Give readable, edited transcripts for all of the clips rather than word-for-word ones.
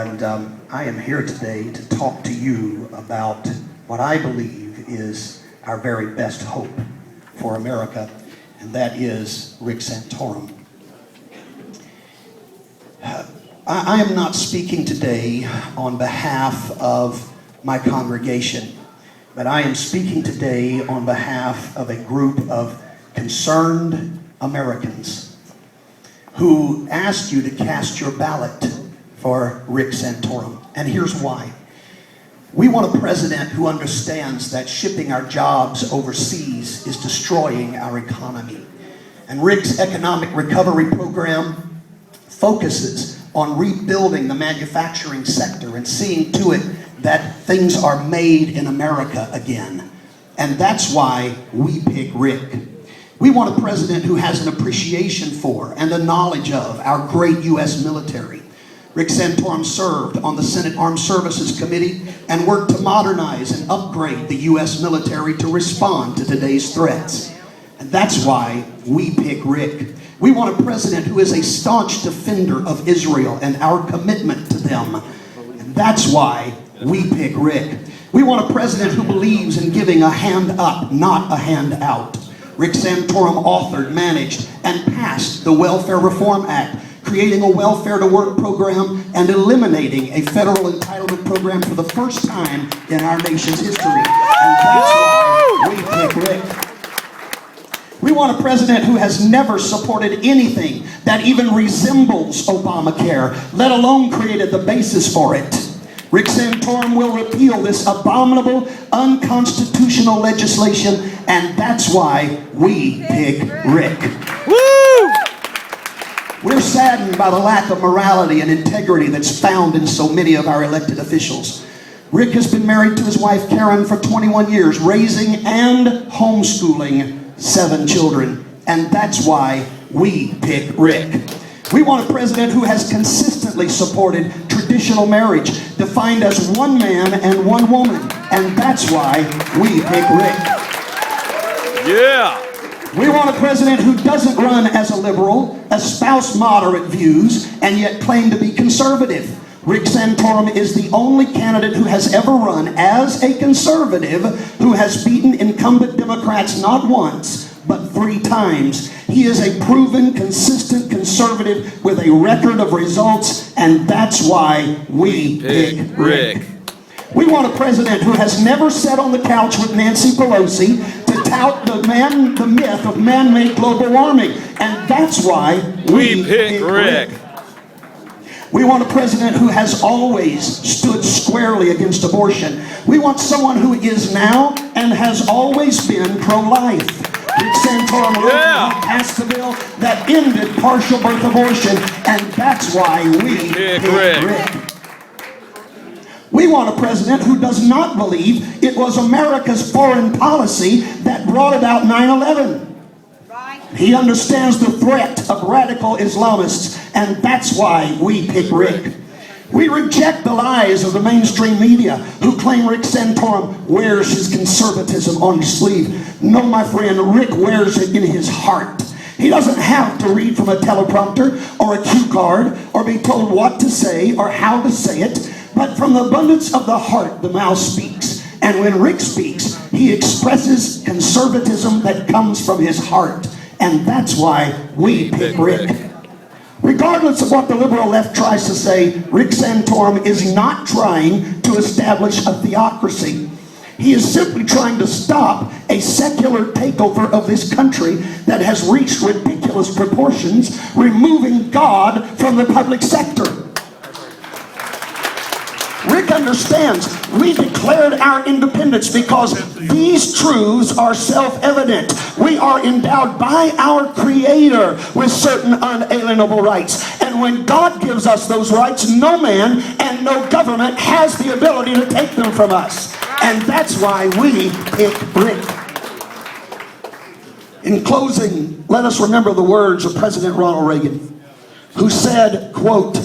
And I am here today to talk to you about what I believe is our very best hope for America, and that is Rick Santorum. I am not speaking today on behalf of my congregation, but I am speaking today on behalf of a group of concerned Americans who asked you to cast your ballot for Rick Santorum. And here's why. We want a president who understands that shipping our jobs overseas is destroying our economy. And Rick's economic recovery program focuses on rebuilding the manufacturing sector and seeing to it that things are made in America again. And that's why we pick Rick. We want a president who has an appreciation for and a knowledge of our great U.S. military. Rick Santorum served on the Senate Armed Services Committee and worked to modernize and upgrade the U.S. military to respond to today's threats. And that's why we pick Rick. We want a president who is a staunch defender of Israel and our commitment to them. And that's why we pick Rick. We want a president who believes in giving a hand up, not a hand out. Rick Santorum authored, managed, and passed the Welfare Reform Act, creating a welfare to work program and eliminating a federal entitlement program for the first time in our nation's history. And that's why we pick Rick. We want a president who has never supported anything that even resembles Obamacare, let alone created the basis for it. Rick Santorum will repeal this abominable, unconstitutional legislation, and that's why we pick Rick. Woo! We're saddened by the lack of morality and integrity that's found in so many of our elected officials. Rick has been married to his wife Karen for 21 years, raising and homeschooling 7 children. And that's why we pick Rick. We want a president who has consistently supported traditional marriage, defined as one man and one woman. And that's why we pick Rick. Yeah. We want a president who doesn't run as a liberal, espouse moderate views, and yet claim to be conservative. Rick Santorum is the only candidate who has ever run as a conservative who has beaten incumbent Democrats not once, but 3 times. He is a proven, consistent conservative with a record of results, and that's why we pick Rick. We want a president who has never sat on the couch with Nancy Pelosi to tout the myth of man-made global warming, and that's why we pick Rick. We want a president who has always stood squarely against abortion. We want someone who is now and has always been pro-life. Rick Santorum passed the bill that ended partial birth abortion, and that's why we pick Rick. We want a president who does not believe it was America's foreign policy that brought about 9/11. He understands the threat of radical Islamists, and that's why we pick Rick. We reject the lies of the mainstream media who claim Rick Santorum wears his conservatism on his sleeve. No, my friend, Rick wears it in his heart. He doesn't have to read from a teleprompter or a cue card or be told what to say or how to say it, but from the abundance of the heart, the mouth speaks. And when Rick speaks, he expresses conservatism that comes from his heart. And that's why we pick Rick. Regardless of what the liberal left tries to say, Rick Santorum is not trying to establish a theocracy. He is simply trying to stop a secular takeover of this country that has reached ridiculous proportions, removing God from the public sector. Rick understands we declared our independence because these truths are self-evident. We are endowed by our Creator with certain unalienable rights. And when God gives us those rights, no man and no government has the ability to take them from us. And that's why we pick Rick. In closing, let us remember the words of President Ronald Reagan, who said, quote,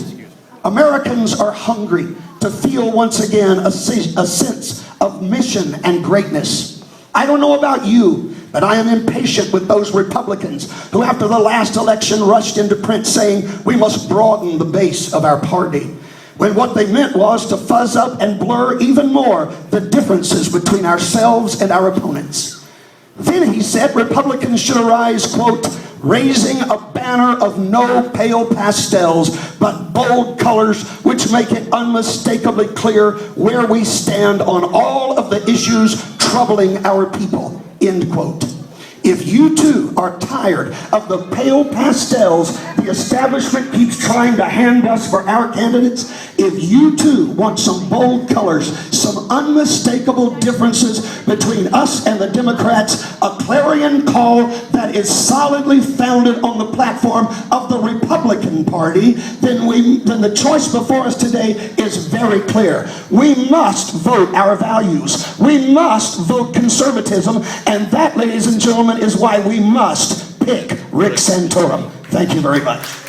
"Americans are hungry to feel once again a sense of mission and greatness. I don't know about you, but I am impatient with those Republicans who after the last election rushed into print saying we must broaden the base of our party. when what they meant was to fuzz up and blur even more the differences between ourselves and our opponents. Then he said Republicans should arise, quote, raising a banner of no pale pastels, but bold colors which make it unmistakably clear where we stand on all of the issues troubling our people, end quote. If you too are tired of the pale pastels the establishment keeps trying to hand us for our candidates, if you too want some bold colors, some unmistakable differences between us and the Democrats, a clarion call that is solidly founded on the platform of the Republican Party, then the choice before us today is very clear. We must vote our values. We must vote conservatism, and that, ladies and gentlemen, is why we must pick Rick Santorum. Thank you very much.